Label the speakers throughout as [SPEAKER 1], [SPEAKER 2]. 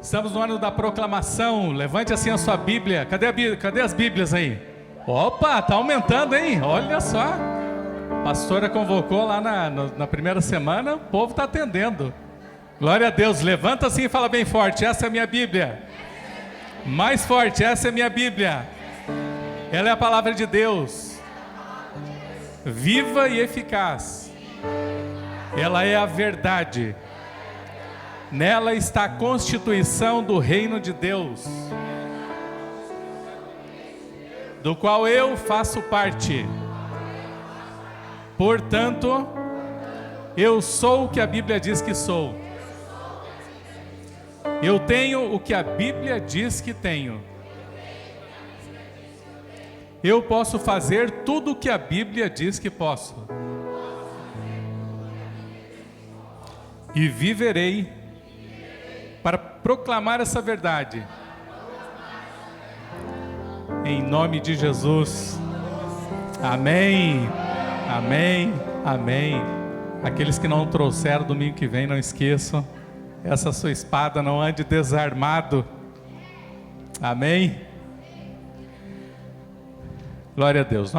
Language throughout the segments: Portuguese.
[SPEAKER 1] Estamos no ano da proclamação. Levante assim a sua Bíblia. Cadê as Bíblias aí? Opa, tá aumentando, hein? Olha só. A pastora convocou lá na primeira semana, o povo está atendendo. Glória a Deus. Levanta assim e fala bem forte: essa é a minha Bíblia. Mais forte: essa é a minha Bíblia. Ela é a palavra de Deus, viva e eficaz. Ela é a verdade. Nela está a constituição do reino de Deus, do qual eu faço parte. Portanto, eu sou o que a Bíblia diz que sou. Eu tenho o que a Bíblia diz que tenho. Eu posso fazer tudo o que a Bíblia diz que posso. E viverei para proclamar essa verdade. Em nome de Jesus. Amém. Amém. Amém. Aqueles que não trouxeram domingo que vem, não esqueçam. Essa sua espada, não ande desarmado. Amém. Glória a Deus.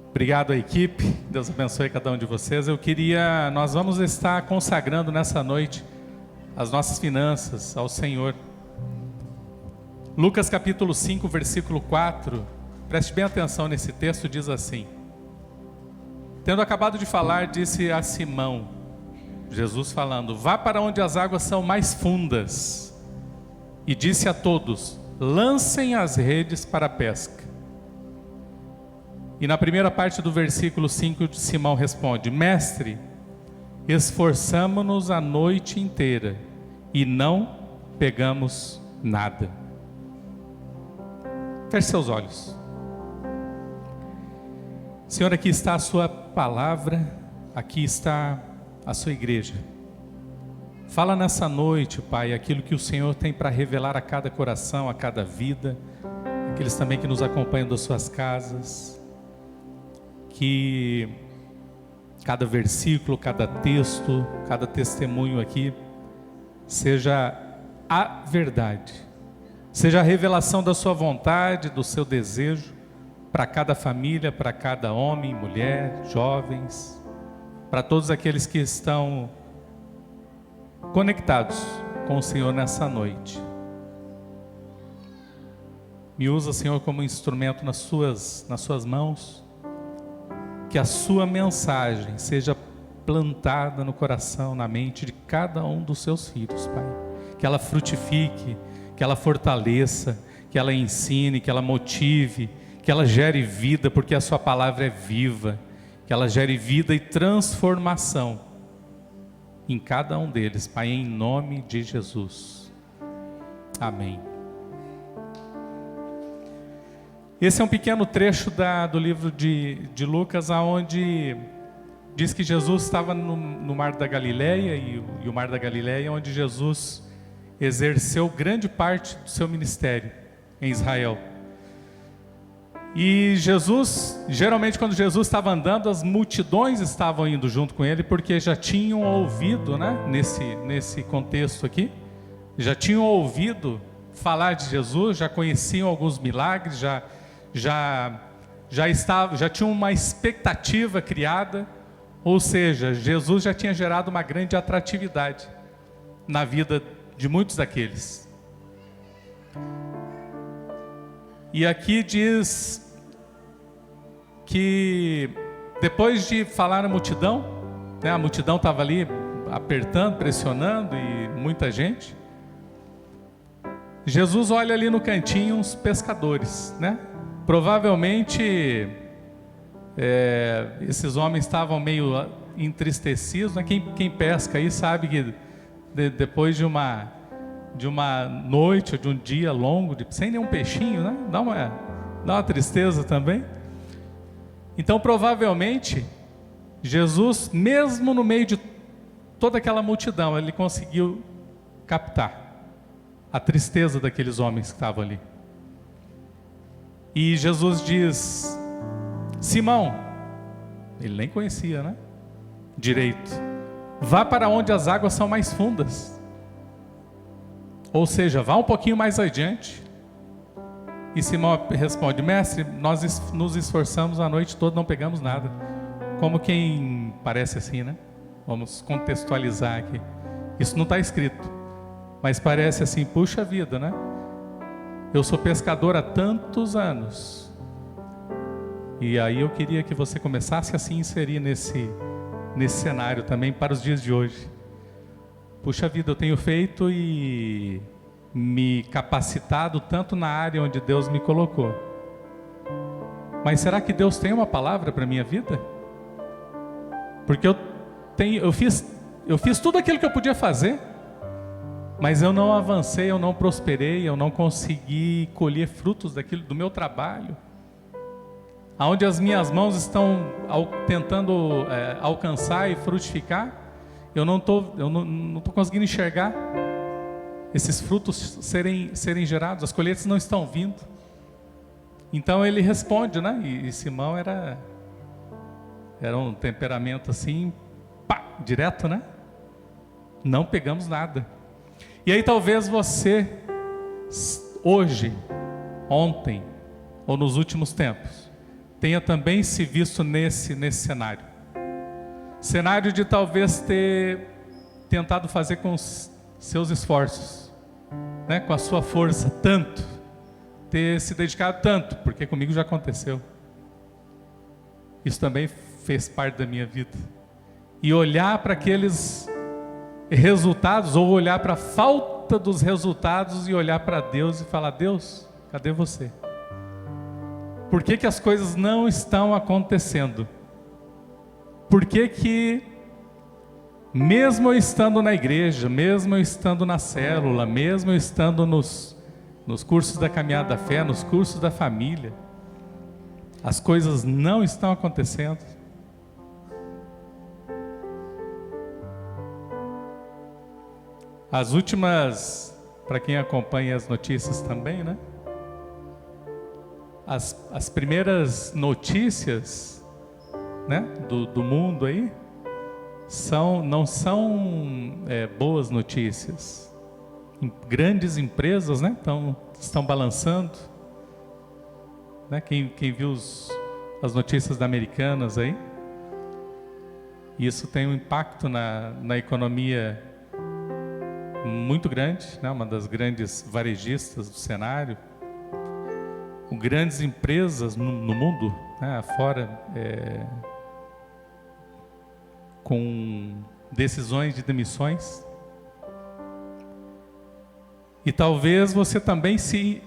[SPEAKER 1] Obrigado à equipe, Deus abençoe cada um de vocês. Nós vamos estar consagrando nessa noite as nossas finanças ao Senhor. Lucas capítulo 5, versículo 4, preste bem atenção nesse texto, diz assim: tendo acabado de falar, disse a Simão, Jesus falando: vá para onde as águas são mais fundas, e disse a todos: lancem as redes para a pesca. E na primeira parte do versículo 5, Simão responde: mestre, esforçamo-nos a noite inteira e não pegamos nada. Feche seus olhos. Senhor, aqui está a sua palavra, aqui está a sua igreja. Fala nessa noite, Pai, aquilo que o Senhor tem para revelar a cada coração, a cada vida, aqueles também que nos acompanham das suas casas. Que cada versículo, cada texto, cada testemunho aqui seja a verdade, seja a revelação da sua vontade, do seu desejo para cada família, para cada homem, mulher, jovens, para todos aqueles que estão conectados com o Senhor nessa noite. Me usa, Senhor, como instrumento nas suas mãos. Que a sua mensagem seja plantada no coração, na mente de cada um dos seus filhos, Pai. Que ela frutifique, que ela fortaleça, que ela ensine, que ela motive, que ela gere vida, porque a sua palavra é viva. Que ela gere vida e transformação em cada um deles, Pai, em nome de Jesus. Amém. Esse é um pequeno trecho do livro de Lucas, onde diz que Jesus estava no Mar da Galileia, e o Mar da Galileia é onde Jesus exerceu grande parte do seu ministério em Israel. E Jesus, geralmente quando Jesus estava andando, as multidões estavam indo junto com ele, porque já tinham ouvido, né, nesse contexto aqui, já tinham ouvido falar de Jesus, já conheciam alguns milagres, já tinha uma expectativa criada, ou seja, Jesus já tinha gerado uma grande atratividade na vida de muitos daqueles. E aqui diz que depois de falar na multidão, né, a multidão estava ali apertando, pressionando, e muita gente, Jesus olha ali no cantinho uns pescadores, né? Provavelmente esses homens estavam meio entristecidos, né? Quem pesca aí sabe que depois de uma noite ou de um dia longo, sem nenhum peixinho, né? Dá uma tristeza também. Então provavelmente Jesus, mesmo no meio de toda aquela multidão, ele conseguiu captar a tristeza daqueles homens que estavam ali. E Jesus diz: Simão, ele nem conhecia, né, direito, Vá para onde as águas são mais fundas. Ou seja, vá um pouquinho mais adiante. E Simão responde: mestre, nós nos esforçamos a noite toda, não pegamos nada. Como quem parece assim, né? Vamos contextualizar aqui. Isso não está escrito, mas parece assim: puxa vida, né? Eu sou pescador há tantos anos. E aí eu queria que você começasse a se inserir nesse cenário também para os dias de hoje. Puxa vida, eu tenho feito e me capacitado tanto na área onde Deus me colocou. Mas será que Deus tem uma palavra para a minha vida? Porque eu fiz tudo aquilo que eu podia fazer, mas eu não avancei, eu não prosperei, eu não consegui colher frutos do meu trabalho. Aonde as minhas mãos estão tentando alcançar e frutificar, eu não tô conseguindo enxergar esses frutos serem gerados, as colheitas não estão vindo. Então ele responde, né? E Simão era um temperamento assim, pá, direto, né? Não pegamos nada. E aí talvez você, hoje, ontem, ou nos últimos tempos, tenha também se visto nesse cenário. Cenário de talvez ter tentado fazer com os seus esforços, né? Com a sua força, tanto. Ter se dedicado tanto, porque comigo já aconteceu. Isso também fez parte da minha vida. E olhar para aqueles resultados, ou olhar para a falta dos resultados e olhar para Deus e falar: Deus, cadê você? Por que as coisas não estão acontecendo? Por que mesmo eu estando na igreja, mesmo eu estando na célula, mesmo eu estando nos cursos da caminhada da fé, nos cursos da família, as coisas não estão acontecendo? As últimas, para quem acompanha as notícias também, né? As primeiras notícias, né, do mundo aí, não são boas notícias. Grandes empresas, né, estão balançando, né? Quem viu as notícias da Americanas aí, isso tem um impacto na economia muito grande, né? Uma das grandes varejistas do cenário. Grandes empresas no mundo, né, afora, com decisões de demissões. E talvez você também se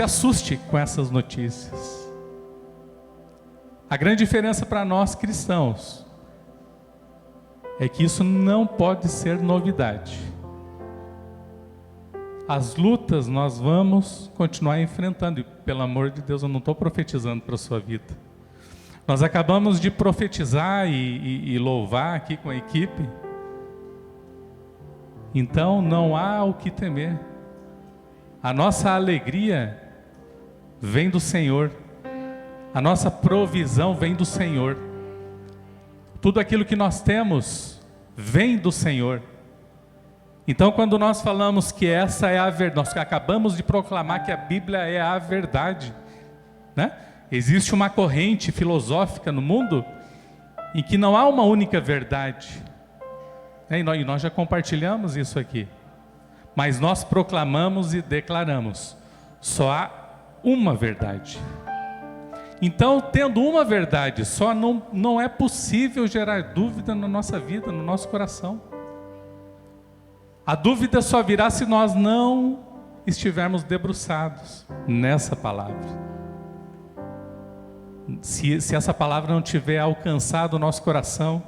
[SPEAKER 1] assuste com essas notícias. A grande diferença para nós cristãos é que isso não pode ser novidade. As lutas nós vamos continuar enfrentando, e pelo amor de Deus, eu não estou profetizando para a sua vida. Nós acabamos de profetizar e louvar aqui com a equipe. Então não há o que temer. A nossa alegria vem do Senhor. A nossa provisão vem do Senhor. Tudo aquilo que nós temos vem do Senhor. Então, quando nós falamos que essa é a verdade, nós acabamos de proclamar que a Bíblia é a verdade, né? Existe uma corrente filosófica no mundo em que não há uma única verdade, né? E nós já compartilhamos isso aqui, mas nós proclamamos e declaramos: só há uma verdade. Então, tendo uma verdade só, não é possível gerar dúvida na nossa vida, no nosso coração. A dúvida só virá se nós não estivermos debruçados nessa palavra. Se essa palavra não tiver alcançado o nosso coração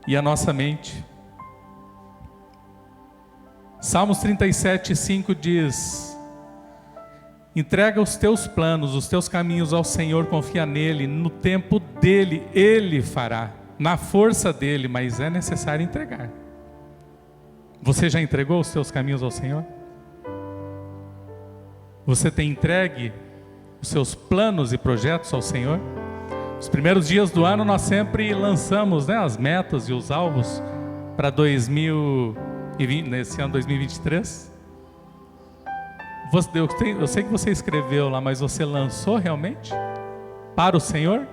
[SPEAKER 1] e a nossa mente. Salmos 37:5 diz: entrega os teus planos, os teus caminhos ao Senhor, confia nele, no tempo dele, ele fará, na força dele, mas é necessário entregar. Você já entregou os seus caminhos ao Senhor? Você tem entregue os seus planos e projetos ao Senhor? Os primeiros dias do ano nós sempre lançamos, né, as metas e os alvos para 2020, nesse ano 2023. Eu sei que você escreveu lá, mas você lançou realmente para o Senhor?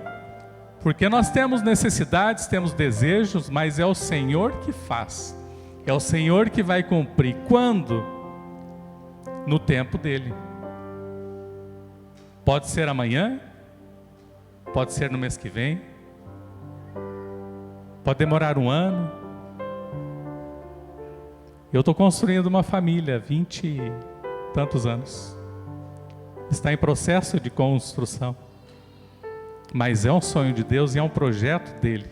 [SPEAKER 1] Porque nós temos necessidades, temos desejos, mas é o Senhor que faz. É o Senhor que vai cumprir. Quando? No tempo dele. Pode ser amanhã, pode ser no mês que vem, pode demorar um ano. Eu estou construindo uma família há 20 e tantos anos. Está em processo de construção. Mas é um sonho de Deus e é um projeto dele.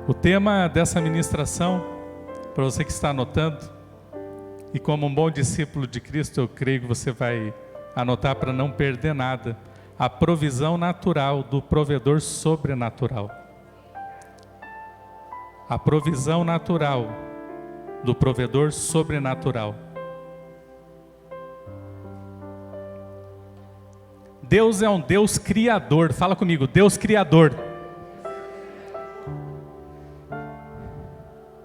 [SPEAKER 1] O tema dessa ministração, para você que está anotando, e como um bom discípulo de Cristo, eu creio que você vai anotar para não perder nada: a provisão natural do provedor sobrenatural. A provisão natural do provedor sobrenatural. Deus é um Deus criador. Fala comigo, Deus criador.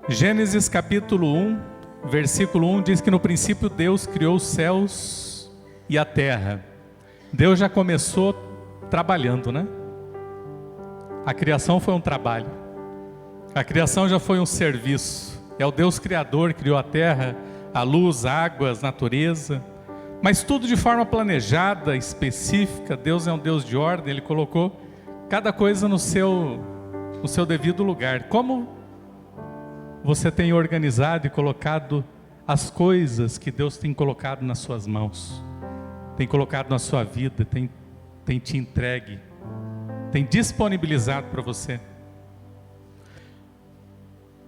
[SPEAKER 1] Gênesis capítulo 1, versículo 1 diz que no princípio Deus criou os céus e a terra. Deus já começou trabalhando, né? A criação foi um trabalho. A criação já foi um serviço. É o Deus criador que criou a terra, a luz, águas, natureza. Mas tudo de forma planejada, específica. Deus é um Deus de ordem. Ele colocou cada coisa no seu devido lugar. Como você tem organizado e colocado as coisas que Deus tem colocado nas suas mãos, tem colocado na sua vida, tem te entregue, tem disponibilizado para você?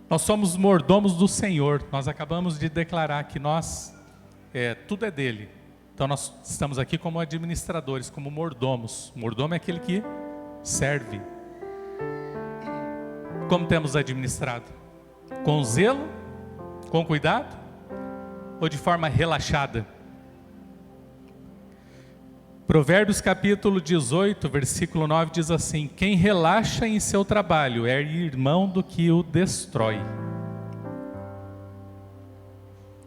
[SPEAKER 1] Nós somos mordomos do Senhor. Nós acabamos de declarar que tudo é dele. Então nós estamos aqui como administradores, como mordomos. Mordomo é aquele que serve. Como temos administrado? Com zelo? Com cuidado? Ou de forma relaxada? Provérbios capítulo 18, versículo 9 diz assim: quem relaxa em seu trabalho é irmão do que o destrói.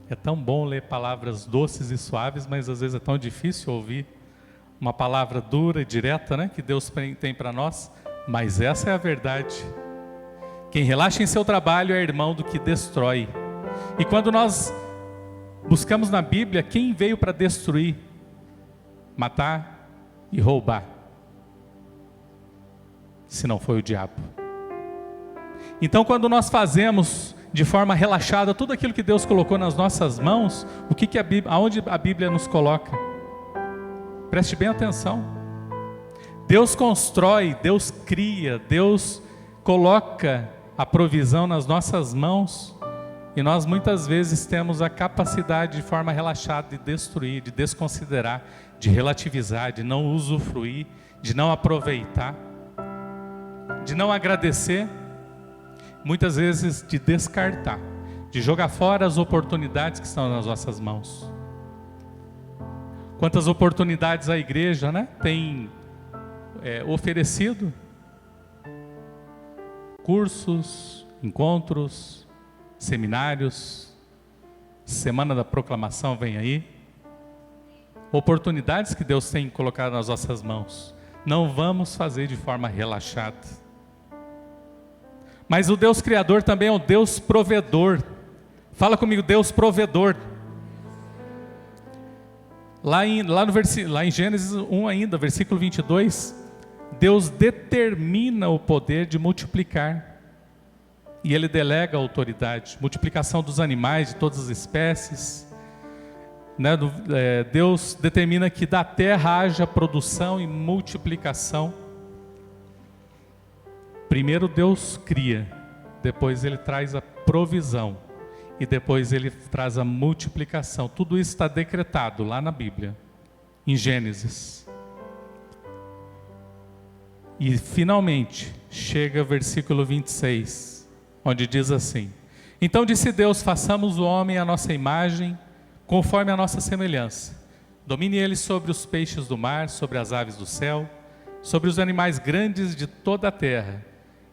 [SPEAKER 1] É tão bom ler palavras doces e suaves, mas às vezes é tão difícil ouvir uma palavra dura e direta, né, que Deus tem para nós. Mas essa é a verdade. Quem relaxa em seu trabalho é irmão do que destrói. E quando nós buscamos na Bíblia, quem veio para destruir, matar e roubar, se não foi o diabo? Então, quando nós fazemos de forma relaxada tudo aquilo que Deus colocou nas nossas mãos, aonde a Bíblia nos coloca? Preste bem atenção. Deus constrói, Deus cria, Deus coloca a provisão nas nossas mãos, e nós muitas vezes temos a capacidade de forma relaxada de destruir, de desconsiderar, de relativizar, de não usufruir, de não aproveitar, de não agradecer, muitas vezes de descartar, de jogar fora as oportunidades que estão nas nossas mãos. Quantas oportunidades a igreja, né, tem oferecido? Cursos, encontros, seminários, Semana da Proclamação vem aí. Oportunidades que Deus tem colocado nas nossas mãos. Não vamos fazer de forma relaxada. Mas o Deus Criador também é o Deus provedor. Fala comigo, Deus provedor. Lá em Gênesis 1 ainda, versículo 22, Deus determina o poder de multiplicar. E Ele delega a autoridade. Multiplicação dos animais, de todas as espécies. Né? Deus determina que da terra haja produção e multiplicação. Primeiro Deus cria, depois Ele traz a provisão, e depois Ele traz a multiplicação. Tudo isso está decretado lá na Bíblia, em Gênesis. E finalmente chega o versículo 26, onde diz assim: então disse Deus, façamos o homem à nossa imagem, conforme a nossa semelhança. Domine ele sobre os peixes do mar, sobre as aves do céu, sobre os animais grandes de toda a terra,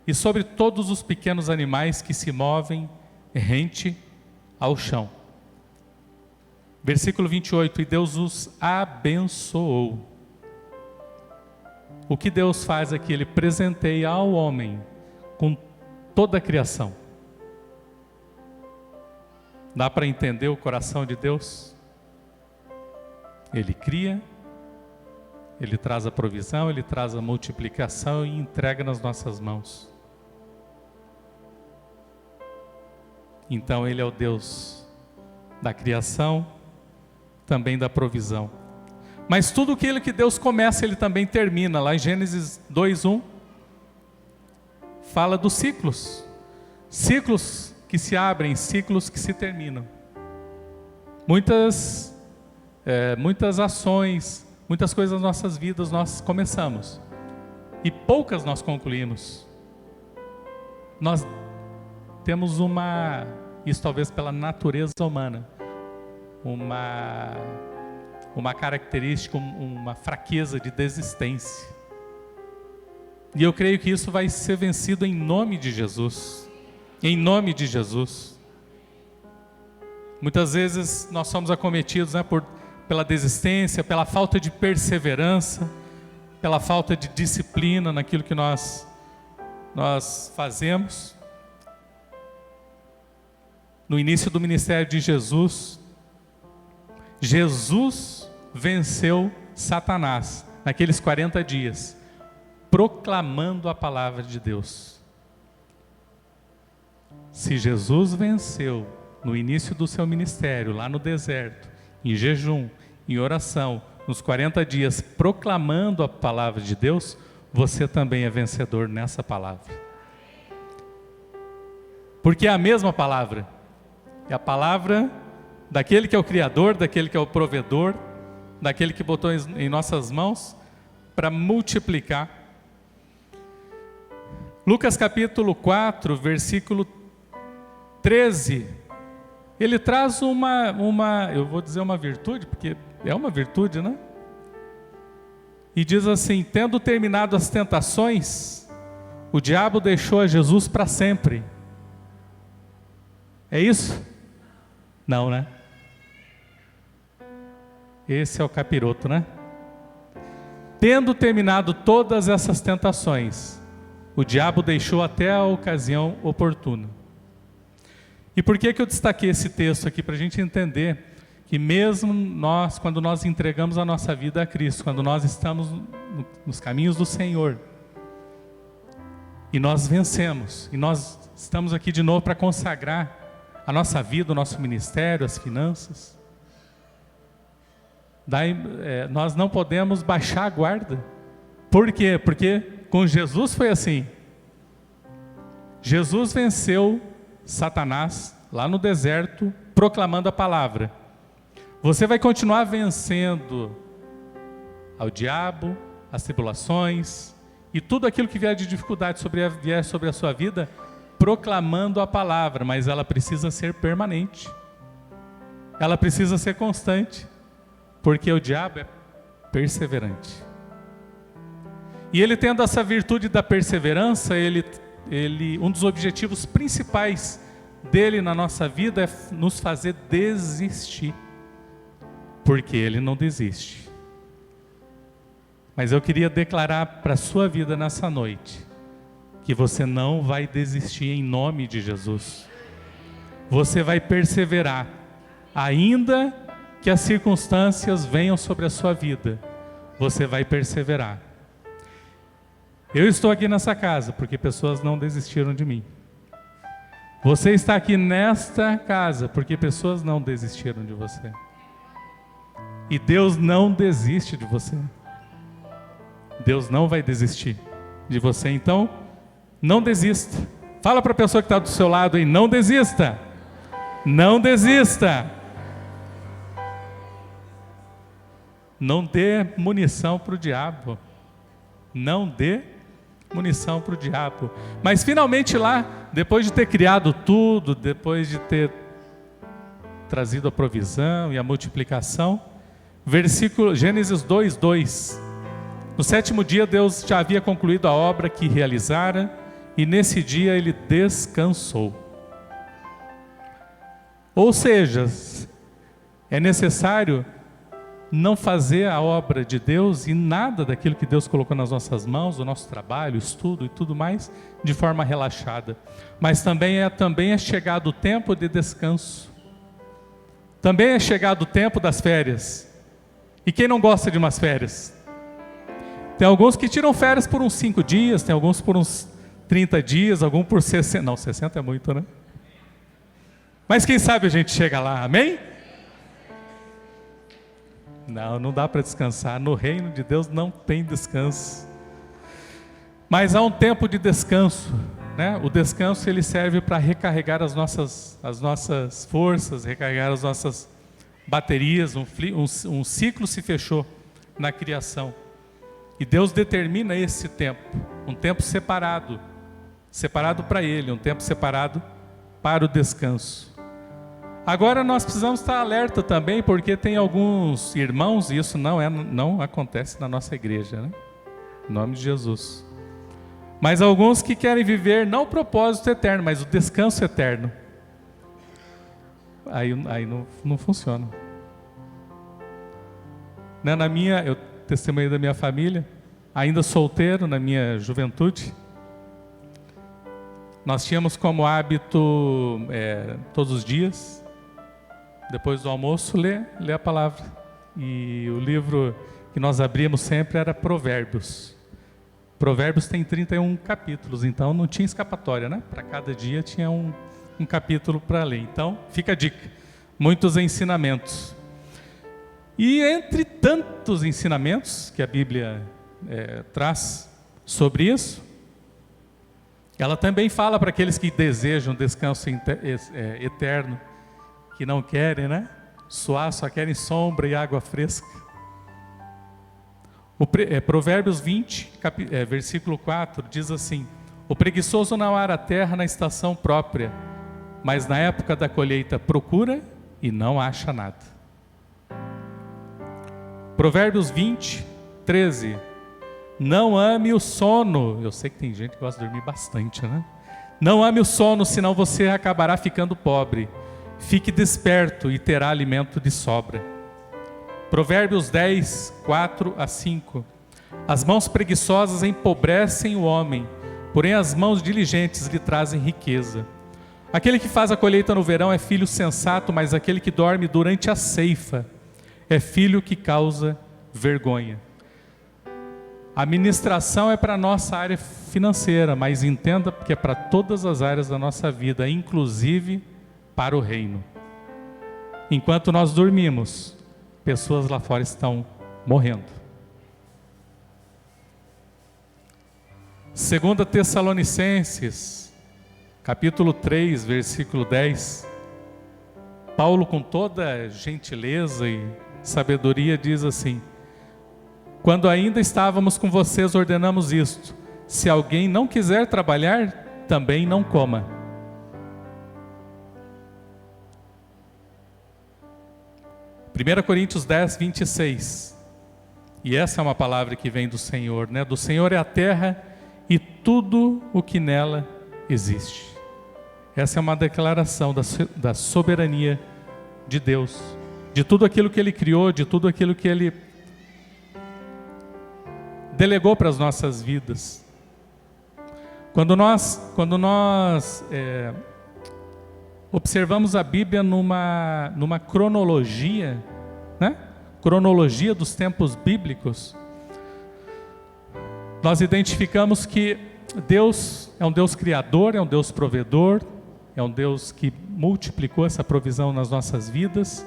[SPEAKER 1] e sobre todos os pequenos animais que se movem rente ao chão. Versículo 28, e Deus os abençoou. O que Deus faz aqui? Ele presenteia ao homem com toda a criação. Dá para entender o coração de Deus? Ele cria, Ele traz a provisão, Ele traz a multiplicação e entrega nas nossas mãos. Então Ele é o Deus da criação, também da provisão. Mas tudo aquilo que Deus começa, Ele também termina. Lá em Gênesis 2:1, fala dos ciclos. Ciclos que se abrem, ciclos que se terminam. Muitas ações, muitas coisas nas nossas vidas nós começamos. E poucas nós concluímos. Nós temos isso talvez pela natureza humana, uma característica, uma fraqueza de desistência. E eu creio que isso vai ser vencido em nome de Jesus. Em nome de Jesus. Muitas vezes nós somos acometidos, pela desistência, pela falta de perseverança, pela falta de disciplina naquilo que nós fazemos. No início do ministério de Jesus, Jesus venceu Satanás naqueles 40 dias, proclamando a palavra de Deus. Se Jesus venceu no início do seu ministério, lá no deserto, em jejum, em oração, nos 40 dias, proclamando a palavra de Deus, você também é vencedor nessa palavra. Porque é a mesma palavra. É a palavra daquele que é o Criador, daquele que é o provedor, daquele que botou em nossas mãos para multiplicar. Lucas capítulo 4, versículo 13, ele traz eu vou dizer uma virtude, porque é uma virtude, né? E diz assim: tendo terminado as tentações, o diabo deixou a Jesus para sempre. É isso? Não, né? Esse é o capiroto, né? Tendo terminado todas essas tentações, o diabo deixou até a ocasião oportuna. E por que eu destaquei esse texto aqui? Para a gente entender que mesmo nós, quando nós entregamos a nossa vida a Cristo, quando nós estamos nos caminhos do Senhor, e nós vencemos, e nós estamos aqui de novo para consagrar a nossa vida, o nosso ministério, as finanças, nós não podemos baixar a guarda. Por quê? Porque com Jesus foi assim. Jesus venceu Satanás lá no deserto, proclamando a palavra. Você vai continuar vencendo ao diabo, as tribulações e tudo aquilo que vier de dificuldade vier sobre a sua vida, proclamando a palavra, mas ela precisa ser permanente. Ela precisa ser constante, porque o diabo é perseverante. E ele, tendo essa virtude da perseverança, um dos objetivos principais dele na nossa vida é nos fazer desistir, porque ele não desiste. Mas eu queria declarar para a sua vida nessa noite, que você não vai desistir em nome de Jesus. Você vai perseverar, ainda que as circunstâncias venham sobre a sua vida, você vai perseverar. Eu estou aqui nessa casa porque pessoas não desistiram de mim. Você está aqui nesta casa porque pessoas não desistiram de você. E Deus não desiste de você. Deus não vai desistir de você. Então, não desista. Fala para a pessoa que está do seu lado aí: não desista. Não desista. Não dê munição para o diabo. Não dê munição para o diabo. Mas finalmente lá, depois de ter criado tudo, depois de ter trazido a provisão e a multiplicação, Gênesis 2:2, No sétimo dia, Deus já havia concluído a obra que realizara, e nesse dia ele descansou. Ou seja, é necessário não fazer a obra de Deus e nada daquilo que Deus colocou nas nossas mãos, o nosso trabalho, o estudo e tudo mais, de forma relaxada. Mas também é chegado o tempo de descanso. Também é chegado o tempo das férias. E quem não gosta de umas férias? Tem alguns que tiram férias por uns 5 dias, tem alguns por uns 30 dias, alguns por 60. Não, 60 é muito, né? Mas quem sabe a gente chega lá, amém? Não dá para descansar. No reino de Deus não tem descanso. Mas há um tempo de descanso, né? O descanso ele serve para recarregar as nossas forças, recarregar as nossas baterias. Um ciclo se fechou na criação. E Deus determina esse tempo, um tempo separado para Ele, um tempo separado para o descanso. Agora nós precisamos estar alerta também, porque tem alguns irmãos, e isso não acontece na nossa igreja, né? Em nome de Jesus. Mas alguns que querem viver não o propósito eterno, mas o descanso eterno. Aí não funciona. Eu testemunhei da minha família, ainda solteiro na minha juventude. Nós tínhamos como hábito, todos os dias, depois do almoço, ler a palavra. E o livro que nós abríamos sempre era Provérbios. Provérbios tem 31 capítulos, então não tinha escapatória, né? Para cada dia tinha um capítulo para ler. Então, fica a dica. Muitos ensinamentos. E entre tantos ensinamentos que a Bíblia traz sobre isso, ela também fala para aqueles que desejam descanso eterno, que não querem, né? Suar, só querem sombra e água fresca. Provérbios 20, versículo 4, diz assim: o preguiçoso não ara a terra na estação própria, mas na época da colheita procura e não acha nada. Provérbios 20, 13, não ame o sono. Eu sei que tem gente que gosta de dormir bastante, né? Não ame o sono, senão você acabará ficando pobre. Fique desperto e terá alimento de sobra. Provérbios 10, 4 a 5. As mãos preguiçosas empobrecem o homem, porém as mãos diligentes lhe trazem riqueza. Aquele que faz a colheita no verão é filho sensato, mas aquele que dorme durante a ceifa é filho que causa vergonha. A ministração é para a nossa área financeira, mas entenda que é para todas as áreas da nossa vida, inclusive para o reino. Enquanto nós dormimos, pessoas lá fora estão morrendo. 2 Tessalonicenses, capítulo 3, versículo 10. Paulo, com toda gentileza e sabedoria, diz assim: quando ainda estávamos com vocês, ordenamos isto: se alguém não quiser trabalhar, também não coma. 1 Coríntios 10, 26. E essa é uma palavra que vem do Senhor, né? Do Senhor é a terra e tudo o que nela existe. Essa é uma declaração da soberania de Deus, de tudo aquilo que Ele criou, de tudo aquilo que Ele delegou para as nossas vidas. Quando nós observamos a Bíblia numa cronologia, né? Cronologia dos tempos bíblicos, nós identificamos que Deus é um Deus criador, é um Deus provedor, é um Deus que multiplicou essa provisão nas nossas vidas,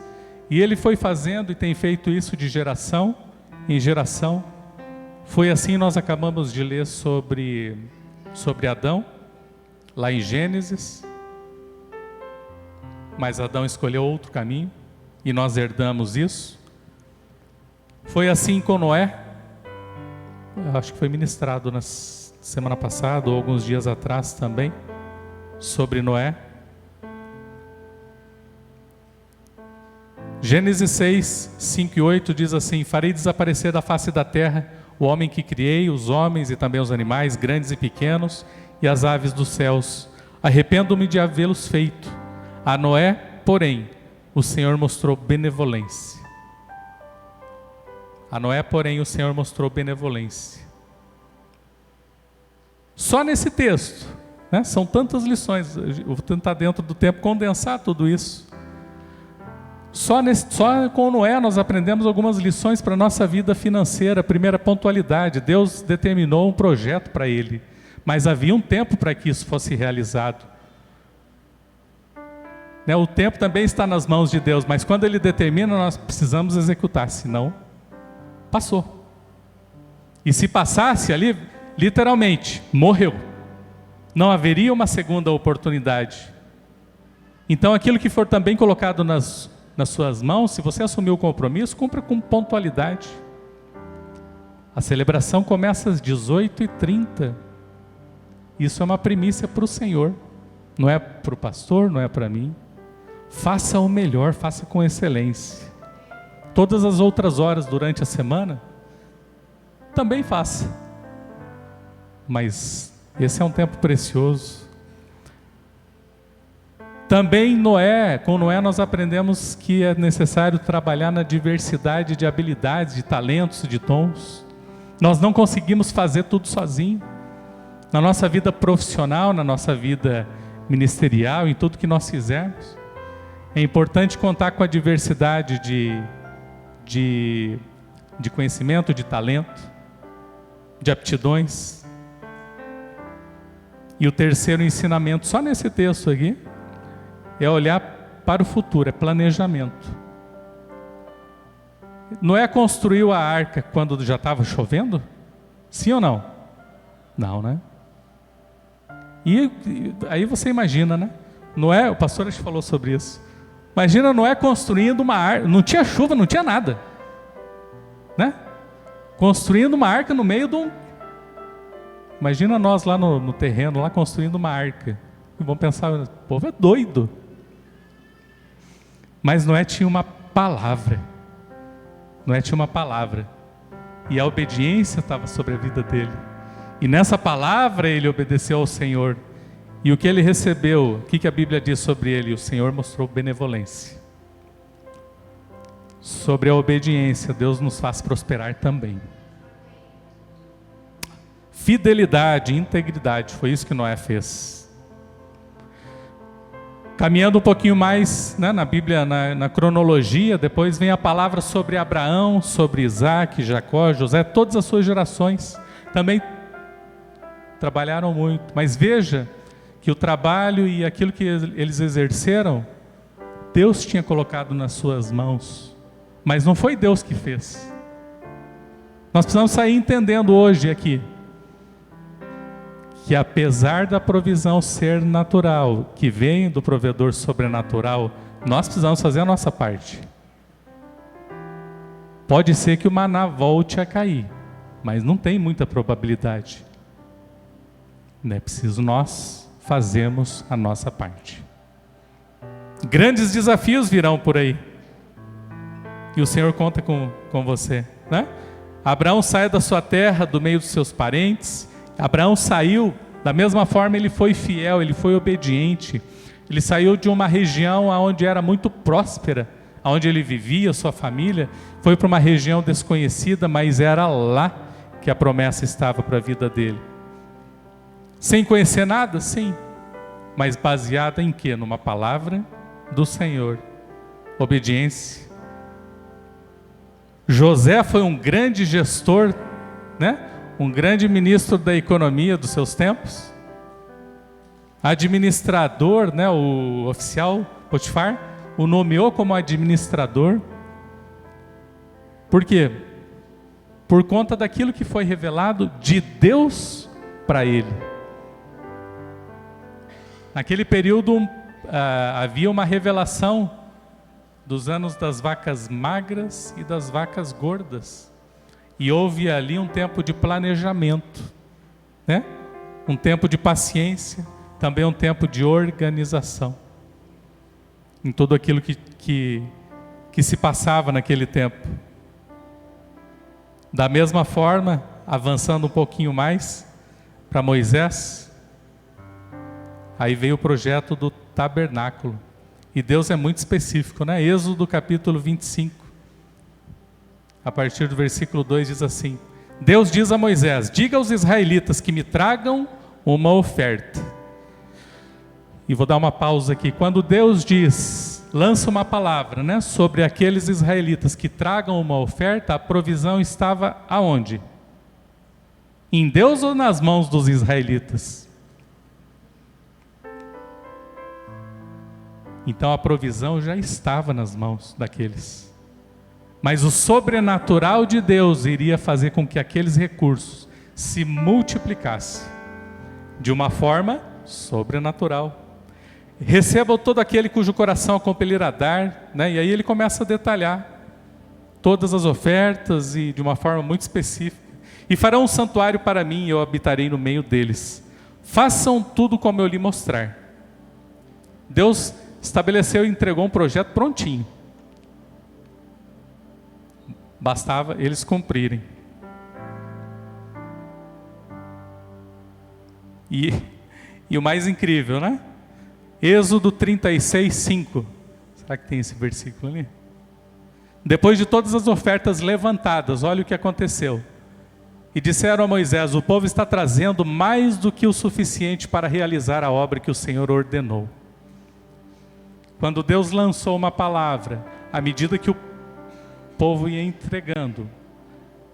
[SPEAKER 1] e Ele foi fazendo e tem feito isso de geração em geração. Foi assim, nós acabamos de ler sobre Adão, lá em Gênesis, mas Adão escolheu outro caminho, e nós herdamos isso. Foi assim com Noé. Eu acho que foi ministrado na semana passada, ou alguns dias atrás também, sobre Noé. Gênesis 6, 5 e 8 diz assim: farei desaparecer da face da terra o homem que criei, os homens e também os animais, grandes e pequenos, e as aves dos céus. Arrependo-me de havê-los feito. A Noé, porém, o Senhor mostrou benevolência. A Noé, porém, o Senhor mostrou benevolência. Só nesse texto, né? São tantas lições, eu vou tentar dentro do tempo condensar tudo isso. Só com Noé nós aprendemos algumas lições para a nossa vida financeira. Primeira, pontualidade. Deus determinou um projeto para ele, mas havia um tempo para que isso fosse realizado. Né? O tempo também está nas mãos de Deus, mas quando Ele determina, nós precisamos executar, senão passou. E se passasse ali, literalmente, morreu. Não haveria uma segunda oportunidade. Então aquilo que for também colocado nas suas mãos, se você assumir o compromisso, cumpra com pontualidade. A celebração começa às 18h30. Isso é uma primícia para o Senhor. Não é para o pastor, não é para mim. Faça o melhor, faça com excelência. Todas as outras horas durante a semana, também faça. Mas esse é um tempo precioso. Também com Noé nós aprendemos que é necessário trabalhar na diversidade de habilidades, de talentos, de dons. Nós não conseguimos fazer tudo sozinho. Na nossa vida profissional, na nossa vida ministerial, em tudo que nós fizermos. É importante contar com a diversidade de conhecimento, de talento, de aptidões. E o terceiro ensinamento, só nesse texto aqui, é olhar para o futuro, é planejamento. Noé construiu a arca quando já estava chovendo? Sim ou não? Não, né? E aí você imagina, né? Noé, o pastor acho que falou sobre isso. Imagina Noé construindo uma arca, não tinha chuva, não tinha nada, né? Construindo uma arca no meio de um... Imagina nós lá no terreno, lá construindo uma arca. E vamos pensar, o povo é doido. Mas Noé tinha uma palavra. Noé tinha uma palavra. E a obediência estava sobre a vida dele. E nessa palavra ele obedeceu ao Senhor. E o que ele recebeu, o que a Bíblia diz sobre ele? O Senhor mostrou benevolência. Sobre a obediência, Deus nos faz prosperar também. Fidelidade, integridade, foi isso que Noé fez. Caminhando um pouquinho mais, né, na Bíblia, na cronologia, depois vem a palavra sobre Abraão, sobre Isaac, Jacó, José, todas as suas gerações também trabalharam muito. Mas veja que o trabalho e aquilo que eles exerceram, Deus tinha colocado nas suas mãos, mas não foi Deus que fez. Nós precisamos sair entendendo hoje aqui, que apesar da provisão ser natural, que vem do provedor sobrenatural, nós precisamos fazer a nossa parte. Pode ser que o maná volte a cair, mas não tem muita probabilidade. É preciso nós fazermos a nossa parte. Grandes desafios virão por aí, e o Senhor conta com você, né? Abraão sai da sua terra, do meio dos seus parentes. Abraão saiu, da mesma forma ele foi fiel, ele foi obediente. Ele saiu de uma região onde era muito próspera, onde ele vivia, sua família, foi para uma região desconhecida, mas era lá que a promessa estava para a vida dele. Sem conhecer nada? Sim. Mas baseada em quê? Numa palavra do Senhor. Obediência. José foi um grande gestor, né? Um grande ministro da economia dos seus tempos. Administrador, né? O oficial Potifar o nomeou como administrador. Por quê? Por conta daquilo que foi revelado de Deus para ele. Naquele período havia uma revelação dos anos das vacas magras e das vacas gordas. E houve ali um tempo de planejamento, né? Um tempo de paciência, também um tempo de organização. Em tudo aquilo que se passava naquele tempo. Da mesma forma, avançando um pouquinho mais para Moisés, aí veio o projeto do tabernáculo. E Deus é muito específico, né? Êxodo capítulo 25, a partir do versículo 2 diz assim: Deus diz a Moisés: diga aos israelitas que me tragam uma oferta. E vou dar uma pausa aqui. Quando Deus diz, lança uma palavra, né, sobre aqueles israelitas que tragam uma oferta, a provisão estava aonde? Em Deus ou nas mãos dos israelitas? Então a provisão já estava nas mãos daqueles. Mas o sobrenatural de Deus iria fazer com que aqueles recursos se multiplicassem de uma forma sobrenatural. Receba todo aquele cujo coração a compelir a dar, né? E aí ele começa a detalhar todas as ofertas e de uma forma muito específica. E farão um santuário para mim e eu habitarei no meio deles. Façam tudo como eu lhe mostrar. Deus estabeleceu e entregou um projeto prontinho. Bastava eles cumprirem. E o mais incrível, né? Êxodo 36, 5. Será que tem esse versículo ali? Depois de todas as ofertas levantadas, olha o que aconteceu. E disseram a Moisés: o povo está trazendo mais do que o suficiente para realizar a obra que o Senhor ordenou. Quando Deus lançou uma palavra, à medida que o povo ia entregando,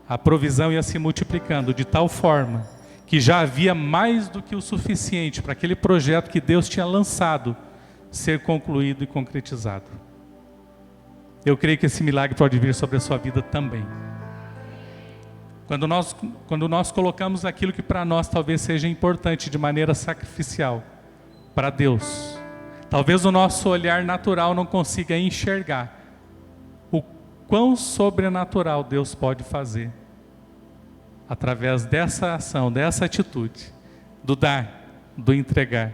[SPEAKER 1] a provisão ia se multiplicando de tal forma que já havia mais do que o suficiente para aquele projeto que Deus tinha lançado ser concluído e concretizado. Eu creio que esse milagre pode vir sobre a sua vida também. Quando nós colocamos aquilo que para nós talvez seja importante de maneira sacrificial para Deus, talvez o nosso olhar natural não consiga enxergar o quão sobrenatural Deus pode fazer através dessa ação, dessa atitude, do dar, do entregar.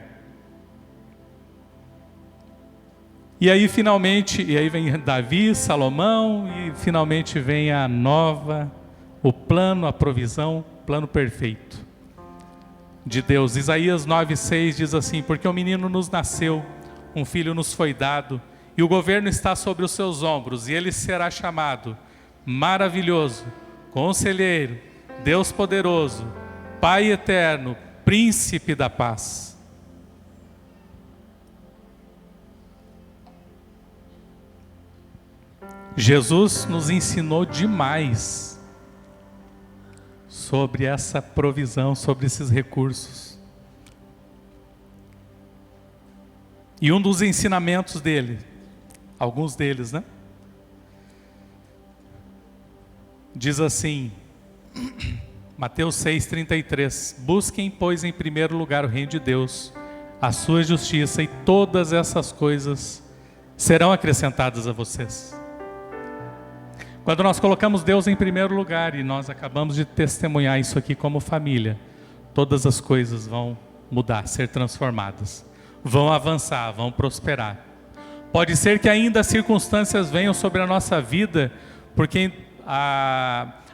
[SPEAKER 1] E aí finalmente, vem Davi, Salomão, e finalmente vem o plano, a provisão, plano perfeito de Deus. Isaías 9,6 diz assim: porque um menino nos nasceu, um filho nos foi dado, e o governo está sobre os seus ombros, e ele será chamado Maravilhoso, Conselheiro, Deus Poderoso, Pai Eterno, Príncipe da Paz. Jesus nos ensinou demais sobre essa provisão, sobre esses recursos. E um dos ensinamentos dele, alguns deles, né? Diz assim, Mateus 6,33: busquem, pois, em primeiro lugar o reino de Deus, a sua justiça, e todas essas coisas serão acrescentadas a vocês. Quando nós colocamos Deus em primeiro lugar, e nós acabamos de testemunhar isso aqui como família, todas as coisas vão mudar, ser transformadas, vão avançar, vão prosperar. Pode ser que ainda as circunstâncias venham sobre a nossa vida, porque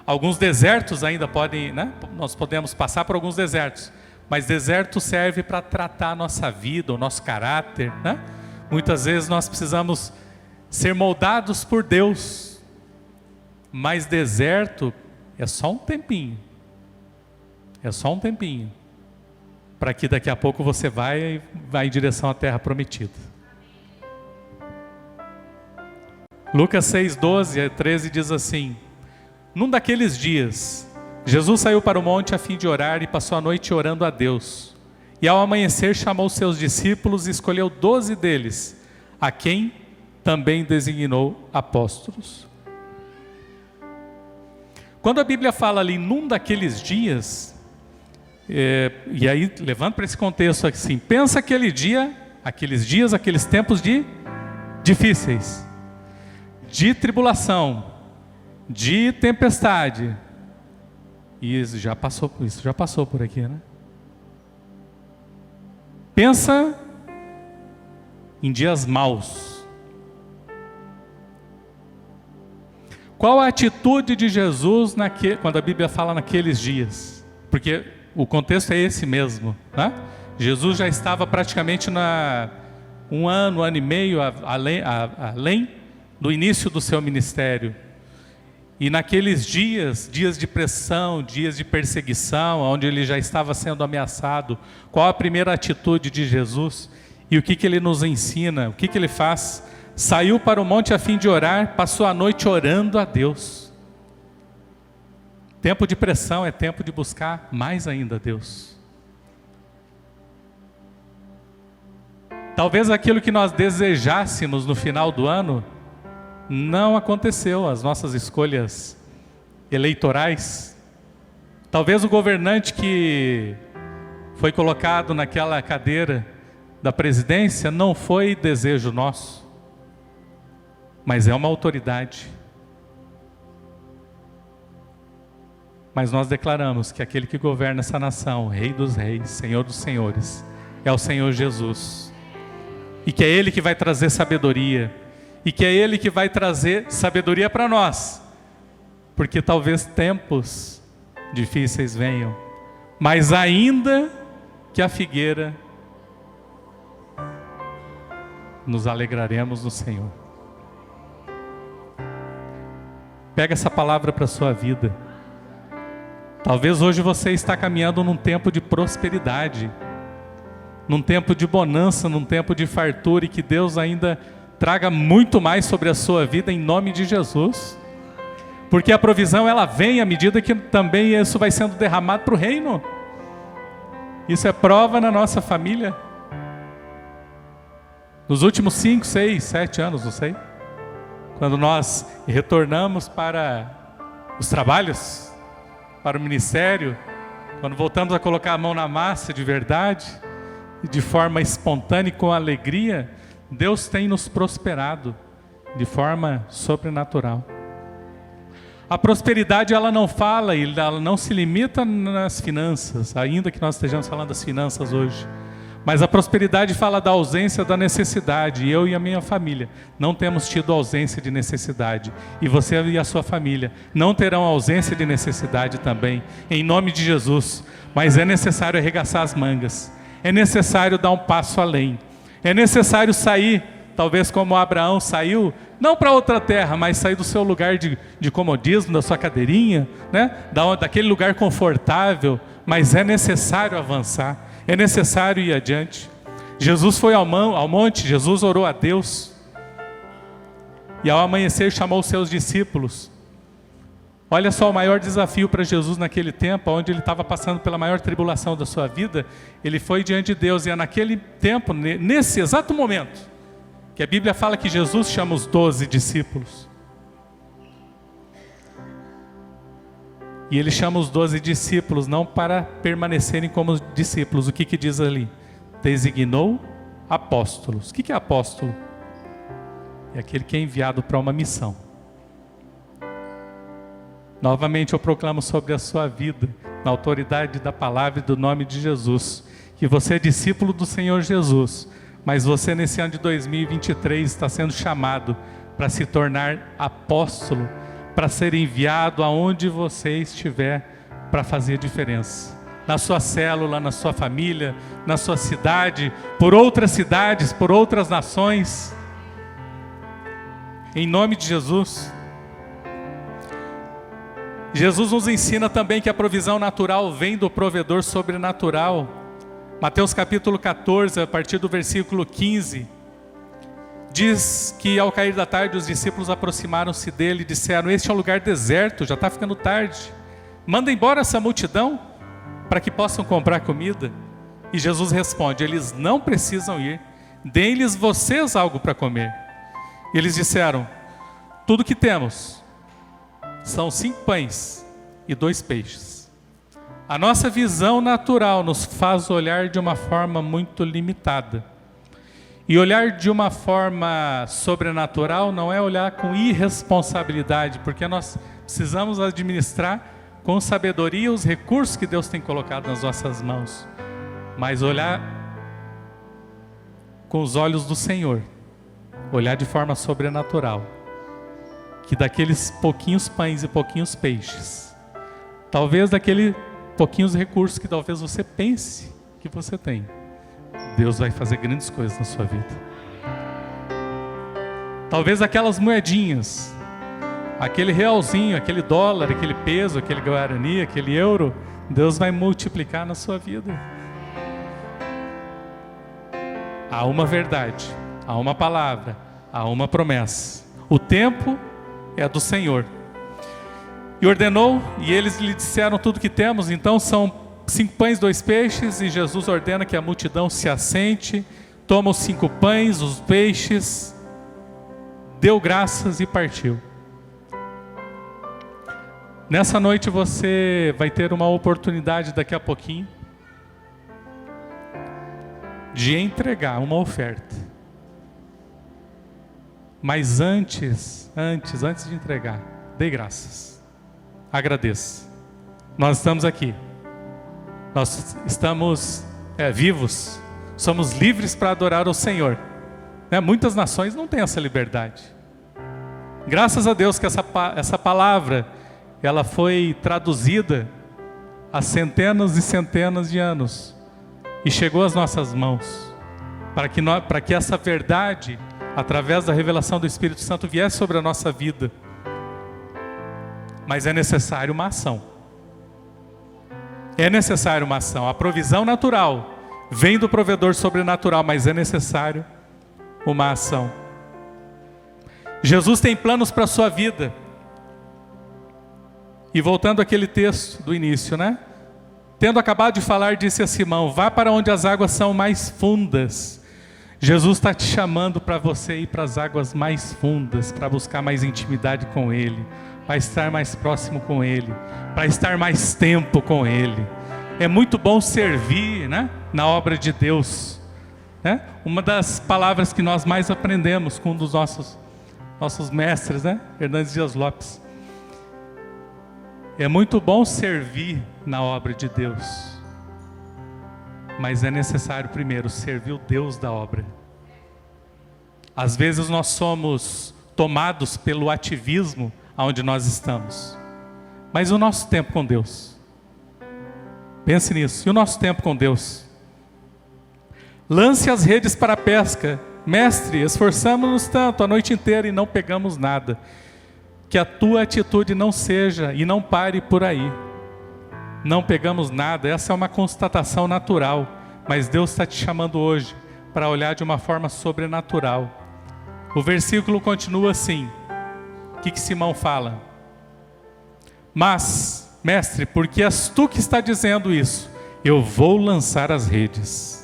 [SPEAKER 1] alguns desertos ainda podem, né? Nós podemos passar por alguns desertos, mas deserto serve para tratar a nossa vida, o nosso caráter, né? Muitas vezes nós precisamos ser moldados por Deus, mas deserto é só um tempinho, para que daqui a pouco você vai em direção à terra prometida. Lucas 6:12-13 diz assim: num daqueles dias, Jesus saiu para o monte a fim de orar e passou a noite orando a Deus. E ao amanhecer chamou seus discípulos e escolheu 12 deles, a quem também designou apóstolos. Quando a Bíblia fala ali num daqueles dias, e aí levando para esse contexto assim, pensa aqueles dias, aqueles tempos difíceis, de tribulação, de tempestade. E isso já passou por aqui, né? Pensa em dias maus. Qual a atitude de Jesus quando a Bíblia fala naqueles dias? Porque o contexto é esse mesmo, né? Jesus já estava praticamente um ano e meio além do início do seu ministério. E naqueles dias de pressão, dias de perseguição, onde ele já estava sendo ameaçado, qual a primeira atitude de Jesus? E o que ele nos ensina? O que ele faz? Saiu para o monte a fim de orar, passou a noite orando a Deus. Tempo de pressão é tempo de buscar mais ainda a Deus. Talvez aquilo que nós desejássemos no final do ano não aconteceu, as nossas escolhas eleitorais. Talvez o governante que foi colocado naquela cadeira da presidência não foi desejo nosso, mas é uma autoridade. Mas nós declaramos que aquele que governa essa nação, Rei dos Reis, Senhor dos Senhores, é o Senhor Jesus. E que é Ele que vai trazer sabedoria. E que é Ele que vai trazer sabedoria para nós. Porque talvez tempos difíceis venham, mas ainda que a figueira, nos alegraremos no Senhor. Pega essa palavra para a sua vida. Talvez hoje você está caminhando num tempo de prosperidade, num tempo de bonança, num tempo de fartura, e que Deus ainda traga muito mais sobre a sua vida em nome de Jesus. Porque a provisão ela vem à medida que também isso vai sendo derramado para o reino. Isso é prova na nossa família. Nos últimos 5, 6, 7 anos, não sei, quando nós retornamos para os trabalhos, para o ministério, quando voltamos a colocar a mão na massa de verdade, de forma espontânea e com alegria, Deus tem nos prosperado de forma sobrenatural. A prosperidade ela não fala e ela não se limita nas finanças, ainda que nós estejamos falando das finanças hoje. Mas a prosperidade fala da ausência da necessidade. E eu e a minha família não temos tido ausência de necessidade. E você e a sua família não terão ausência de necessidade também, em nome de Jesus. Mas é necessário arregaçar as mangas. É necessário dar um passo além. É necessário sair, talvez como Abraão saiu, não para outra terra, mas sair do seu lugar de comodismo, da sua cadeirinha, né? Daquele lugar confortável. Mas é necessário avançar. É necessário ir adiante. Jesus foi ao monte, Jesus orou a Deus. E ao amanhecer chamou os seus discípulos. Olha só o maior desafio para Jesus naquele tempo, onde ele estava passando pela maior tribulação da sua vida. Ele foi diante de Deus e é naquele tempo, nesse exato momento, que a Bíblia fala que Jesus chama os 12 discípulos. E ele chama os 12 discípulos não para permanecerem como discípulos. O que diz ali? Designou apóstolos. O que é apóstolo? É aquele que é enviado para uma missão. Novamente eu proclamo sobre a sua vida, na autoridade da palavra e do nome de Jesus, que você é discípulo do Senhor Jesus, mas você nesse ano de 2023 está sendo chamado para se tornar apóstolo, para ser enviado aonde você estiver para fazer diferença. Na sua célula, na sua família, na sua cidade, por outras cidades, por outras nações. Em nome de Jesus. Jesus nos ensina também que a provisão natural vem do provedor sobrenatural. Mateus capítulo 14, a partir do versículo 15. Diz que ao cair da tarde os discípulos aproximaram-se dele e disseram: este é um lugar deserto, já está ficando tarde. Manda embora essa multidão para que possam comprar comida. E Jesus responde: eles não precisam ir, deem-lhes vocês algo para comer. E eles disseram: tudo que temos são 5 pães e 2 peixes. A nossa visão natural nos faz olhar de uma forma muito limitada. E olhar de uma forma sobrenatural não é olhar com irresponsabilidade, porque nós precisamos administrar com sabedoria os recursos que Deus tem colocado nas nossas mãos. Mas olhar com os olhos do Senhor, olhar de forma sobrenatural, que daqueles pouquinhos pães e pouquinhos peixes, talvez daquele pouquinhos recursos que talvez você pense que você tem, Deus vai fazer grandes coisas na sua vida. Talvez aquelas moedinhas, aquele realzinho, aquele dólar, aquele peso, aquele guarani, aquele euro, Deus vai multiplicar na sua vida. Há uma verdade, há uma palavra, há uma promessa. O tempo é do Senhor. E ordenou, e eles lhe disseram tudo que temos. Então são 5 pães, 2 peixes, e Jesus ordena que a multidão se assente, toma os 5 pães, os peixes, deu graças e partiu. Nessa noite você vai ter uma oportunidade daqui a pouquinho de entregar uma oferta. Mas antes de entregar, dê graças. Agradeça. Nós estamos aqui. Nós estamos vivos. Somos livres para adorar ao Senhor. Muitas nações não têm essa liberdade. Graças a Deus que essa palavra ela foi traduzida há centenas e centenas de anos e chegou às nossas mãos, para que essa verdade, através da revelação do Espírito Santo, viesse sobre a nossa vida. Mas é necessário uma ação. É necessário uma ação. A provisão natural vem do provedor sobrenatural, mas é necessário uma ação. Jesus tem planos para a sua vida. E voltando àquele texto do início, Tendo acabado de falar, disse a Simão: vá para onde as águas são mais fundas. Jesus está te chamando para você ir para as águas mais fundas, para buscar mais intimidade com Ele, para estar mais próximo com Ele, para estar mais tempo com Ele. É muito bom servir, na obra de Deus. Uma das palavras que nós mais aprendemos com um dos nossos mestres, Hernandes Dias Lopes. É muito bom servir na obra de Deus, mas é necessário primeiro servir o Deus da obra. Às vezes nós somos tomados pelo ativismo onde nós estamos, mas o nosso tempo com Deus? Pense nisso, e o nosso tempo com Deus? Lance as redes para a pesca. Mestre, esforçamos-nos tanto a noite inteira e não pegamos nada. Que a tua atitude não seja e não pare por aí. Não pegamos nada, essa é uma constatação natural, mas Deus está te chamando hoje para olhar de uma forma sobrenatural. O versículo continua assim. O que Simão fala? Mas, mestre, porque és tu que está dizendo isso, eu vou lançar as redes.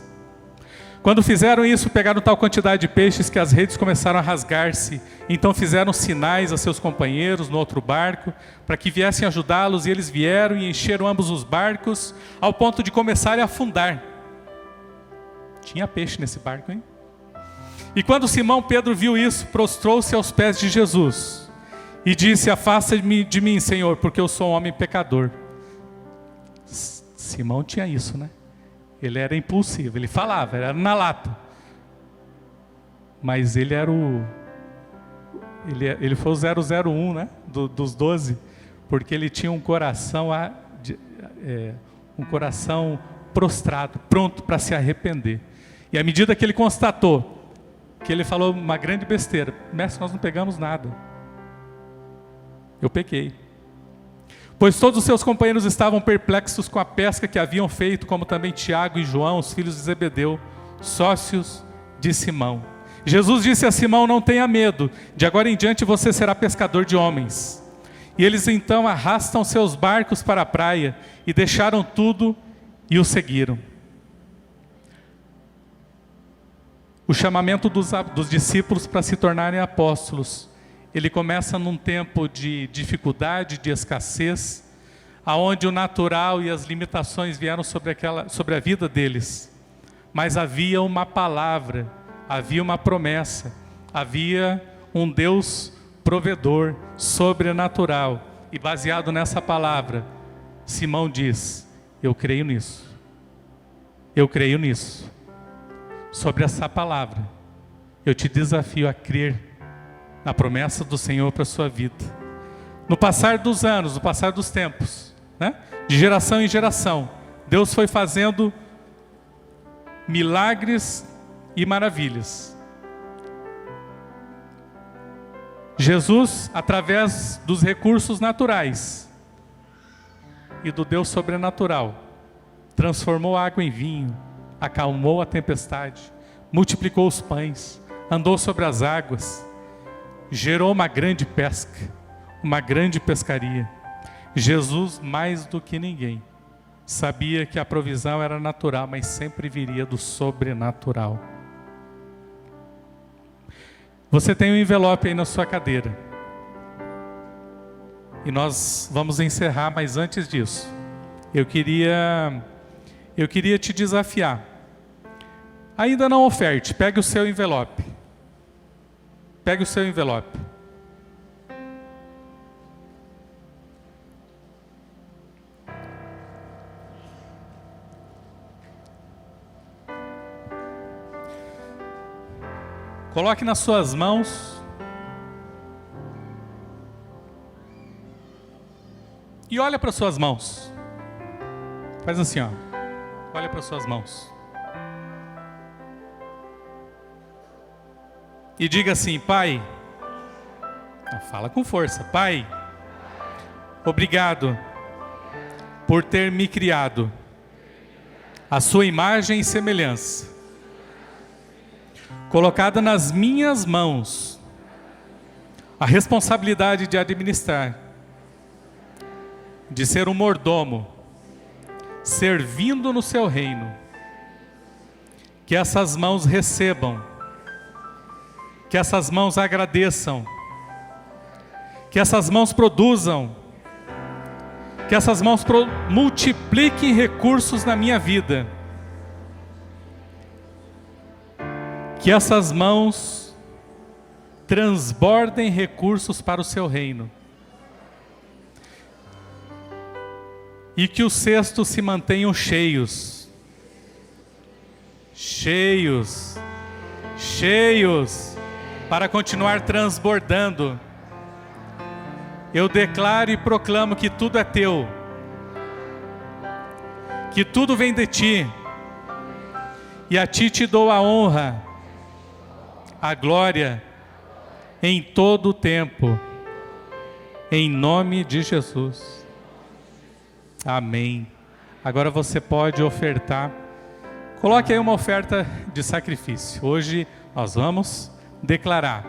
[SPEAKER 1] Quando fizeram isso, pegaram tal quantidade de peixes que as redes começaram a rasgar-se. Então fizeram sinais a seus companheiros no outro barco, para que viessem ajudá-los, e eles vieram e encheram ambos os barcos, ao ponto de começarem a afundar. Tinha peixe nesse barco, hein? E quando Simão Pedro viu isso, prostrou-se aos pés de Jesus, e disse: afasta-me de mim, Senhor, porque eu sou um homem pecador. Simão tinha isso, Ele era impulsivo, ele falava, era na lata. Mas ele era ele foi o 001, dos 12, porque ele tinha um coração prostrado, pronto para se arrepender. E à medida que ele constatou, que ele falou uma grande besteira: mestre, nós não pegamos nada. Eu pequei. Pois todos os seus companheiros estavam perplexos com a pesca que haviam feito, como também Tiago e João, os filhos de Zebedeu, sócios de Simão. Jesus disse a Simão: não tenha medo, de agora em diante você será pescador de homens. E eles então arrastam seus barcos para a praia, e deixaram tudo e o seguiram. O chamamento dos discípulos para se tornarem apóstolos, ele começa num tempo de dificuldade, de escassez, aonde o natural e as limitações vieram sobre a vida deles. Mas havia uma palavra, havia uma promessa, havia um Deus provedor, sobrenatural. E baseado nessa palavra, Simão diz: eu creio nisso. Eu creio nisso. Sobre essa palavra, eu te desafio a crer na promessa do Senhor para a sua vida. No passar dos anos, no passar dos tempos, né? De geração em geração, Deus foi fazendo milagres e maravilhas. Jesus, através dos recursos naturais e do Deus sobrenatural, transformou a água em vinho, acalmou a tempestade, multiplicou os pães, andou sobre as águas, gerou uma grande pesca, uma grande pescaria. Jesus, mais do que ninguém, sabia que a provisão era natural, mas sempre viria do sobrenatural. Você tem um envelope aí na sua cadeira. E nós vamos encerrar, mas antes disso, eu queria te desafiar. Ainda não oferte, pegue o seu envelope. Pegue o seu envelope. Coloque nas suas mãos e olha para suas mãos. Faz assim, ó. Olha para suas mãos. E diga assim: Pai, fala com força, Pai, obrigado por ter me criado à sua imagem e semelhança, colocada nas minhas mãos a responsabilidade de administrar, de ser um mordomo, servindo no seu reino. Que essas mãos recebam, que essas mãos agradeçam, que essas mãos produzam, que essas mãos multipliquem recursos na minha vida. Que essas mãos transbordem recursos para o seu reino. E que os cestos se mantenham cheios. Cheios. Cheios. Para continuar transbordando. Eu declaro e proclamo que tudo é teu. Que tudo vem de ti. E a ti te dou a honra, a glória, em todo o tempo, em nome de Jesus. Amém. Agora você pode ofertar. Coloque aí uma oferta de sacrifício. Hoje nós vamos declarar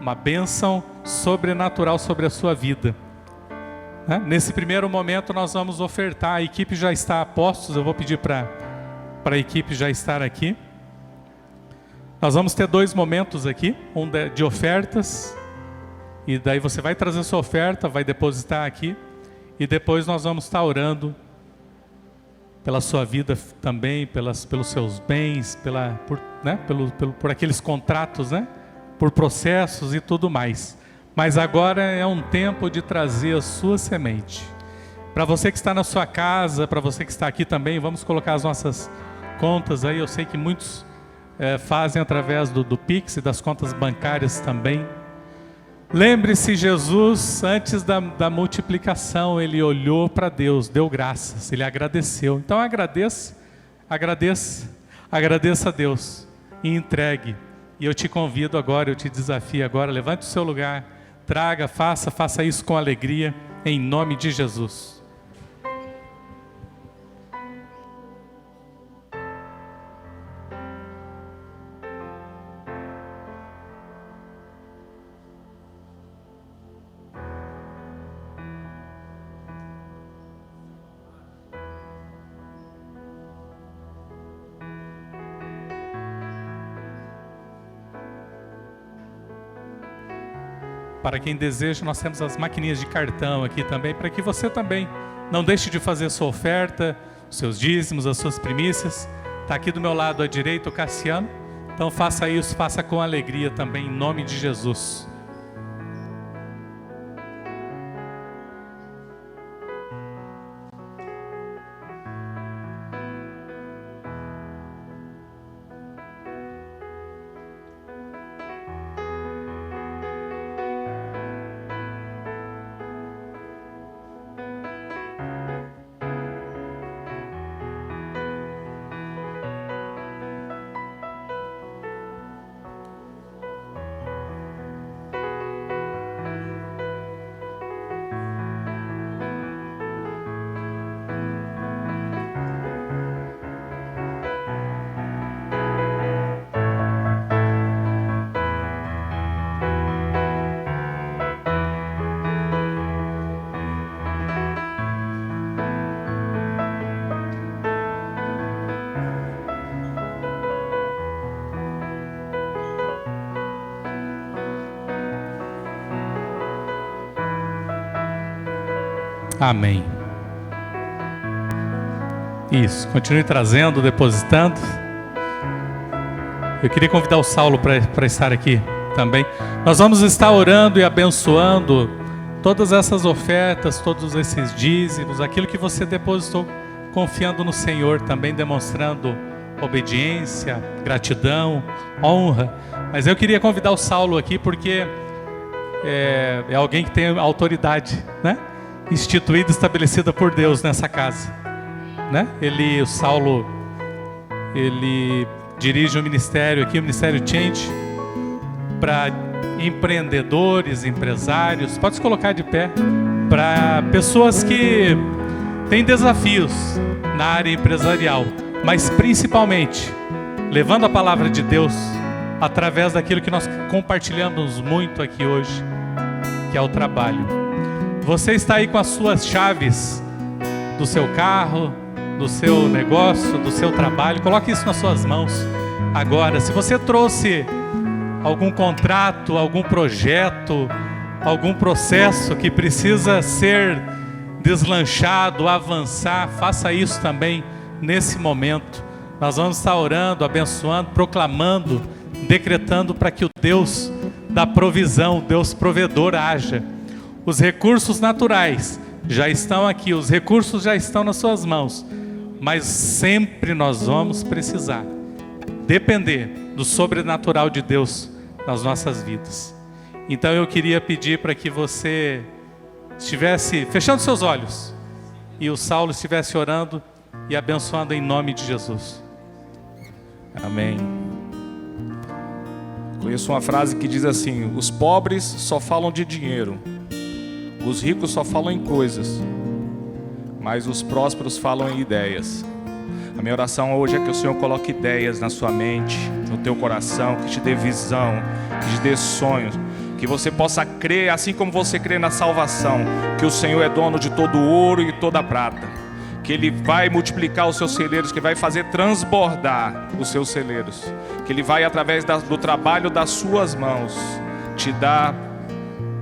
[SPEAKER 1] uma bênção sobrenatural sobre a sua vida. Nesse primeiro momento nós vamos ofertar. A equipe já está a postos. Eu vou pedir para a equipe já estar aqui. Nós vamos ter 2 momentos aqui, um de ofertas, e daí você vai trazer sua oferta, vai depositar aqui, e depois nós vamos estar orando pela sua vida também, pelos seus bens, por aqueles contratos, né? Por processos e tudo mais. Mas agora é um tempo de trazer a sua semente. Para você que está na sua casa, para você que está aqui também, vamos colocar as nossas contas aí. Eu sei que muitos fazem através do Pix e das contas bancárias também. Lembre-se, Jesus, antes da multiplicação, ele olhou para Deus, deu graças, ele agradeceu. Então agradeça a Deus e entregue. E eu te convido agora, eu te desafio agora, levante o seu lugar, traga, faça isso com alegria, em nome de Jesus. Para quem deseja, nós temos as maquininhas de cartão aqui também, para que você também não deixe de fazer sua oferta, os seus dízimos, as suas primícias. Está aqui do meu lado à direita o Cassiano. Então faça isso, faça com alegria também, em nome de Jesus. Amém. Isso, continue trazendo, depositando. Eu queria convidar o Saulo para estar aqui também. Nós vamos estar orando e abençoando todas essas ofertas, todos esses dízimos, aquilo que você depositou, confiando no Senhor, também demonstrando obediência, gratidão, honra. Mas eu queria convidar o Saulo aqui porque é alguém que tem autoridade, né? Instituída, estabelecida por Deus nessa casa, né? O Saulo, ele dirige um ministério aqui, o Ministério Change, para empreendedores, empresários, pode se colocar de pé, para pessoas que têm desafios na área empresarial, mas principalmente levando a palavra de Deus através daquilo que nós compartilhamos muito aqui hoje, que é o trabalho. Você está aí com as suas chaves do seu carro, do seu negócio, do seu trabalho, coloque isso nas suas mãos agora. Se você trouxe algum contrato, algum projeto, algum processo que precisa ser deslanchado, avançar, faça isso também nesse momento. Nós vamos estar orando, abençoando, proclamando, decretando para que o Deus da provisão, o Deus provedor haja. Os recursos naturais já estão aqui, os recursos já estão nas suas mãos, mas sempre nós vamos precisar depender do sobrenatural de Deus nas nossas vidas. Então eu queria pedir para que você estivesse fechando seus olhos e o Saulo estivesse orando e abençoando em nome de Jesus. Amém.
[SPEAKER 2] Conheço uma frase que diz assim: os pobres só falam de dinheiro, os ricos só falam em coisas, mas os prósperos falam em ideias. A minha oração hoje é que o Senhor coloque ideias na sua mente, no teu coração, que te dê visão, que te dê sonhos, que você possa crer, assim como você crê na salvação, que o Senhor é dono de todo o ouro e toda a prata, que Ele vai multiplicar os seus celeiros, que vai fazer transbordar os seus celeiros, que Ele vai, através do trabalho das suas mãos, te dar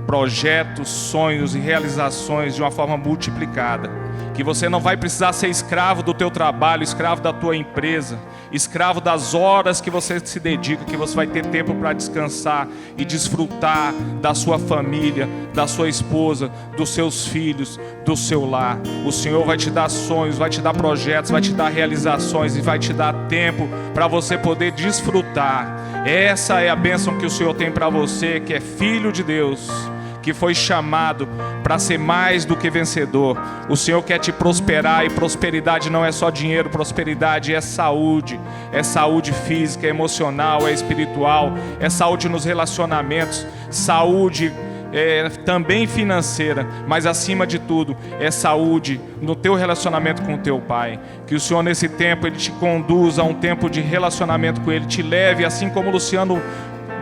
[SPEAKER 2] projetos, sonhos e realizações de uma forma multiplicada. Que você não vai precisar ser escravo do teu trabalho, escravo da tua empresa, escravo das horas que você se dedica, que você vai ter tempo para descansar e desfrutar da sua família, da sua esposa, dos seus filhos, do seu lar. O Senhor vai te dar sonhos, vai te dar projetos, vai te dar realizações e vai te dar tempo para você poder desfrutar. Essa é a bênção que o Senhor tem para você, que é filho de Deus, que foi chamado para ser mais do que vencedor. O Senhor quer te prosperar, e prosperidade não é só dinheiro, prosperidade é saúde física, emocional, é espiritual, é saúde nos relacionamentos, saúde também financeira, mas acima de tudo é saúde no teu relacionamento com o teu Pai. Que o Senhor nesse tempo Ele te conduza a um tempo de relacionamento com Ele, te leve, assim como o Luciano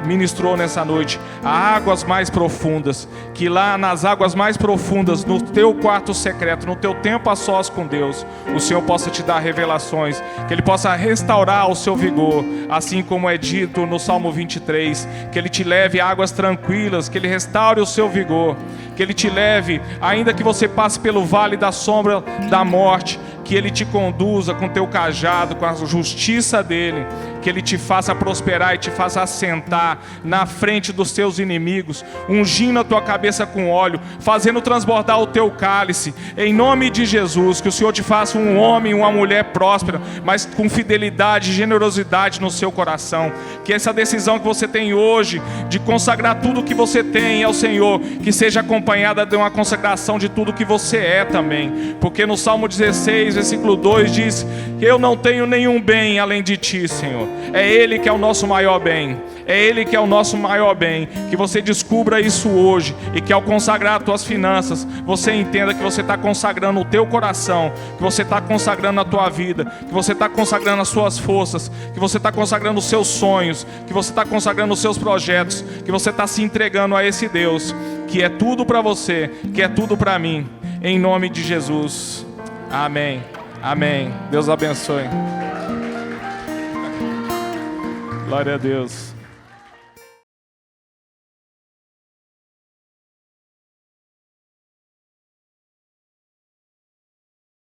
[SPEAKER 2] ministrou nessa noite, a águas mais profundas, que lá nas águas mais profundas, no teu quarto secreto, no teu tempo a sós com Deus, o Senhor possa te dar revelações, que Ele possa restaurar o seu vigor, assim como é dito no Salmo 23, que Ele te leve a águas tranquilas, que Ele restaure o seu vigor, que Ele te leve, ainda que você passe pelo vale da sombra da morte, que Ele te conduza com teu cajado, com a justiça dEle, que Ele te faça prosperar e te faça assentar na frente dos teus inimigos, ungindo a tua cabeça com óleo, fazendo transbordar o teu cálice, em nome de Jesus. Que o Senhor te faça um homem, uma mulher próspera, mas com fidelidade e generosidade no seu coração. Que essa decisão que você tem hoje, de consagrar tudo que você tem ao Senhor, que seja acompanhada de uma consagração de tudo que você é também, porque no Salmo 16, versículo 2 diz: eu não tenho nenhum bem além de ti, Senhor. É Ele que é o nosso maior bem, é Ele que é o nosso maior bem. Que você descubra isso hoje, e que ao consagrar as tuas finanças, você entenda que você está consagrando o teu coração, que você está consagrando a tua vida, que você está consagrando as suas forças, que você está consagrando os seus sonhos, que você está consagrando os seus projetos, que você está se entregando a esse Deus, que é tudo para você, que é tudo para mim, em nome de Jesus. Amém, amém. Deus abençoe. Glória a Deus.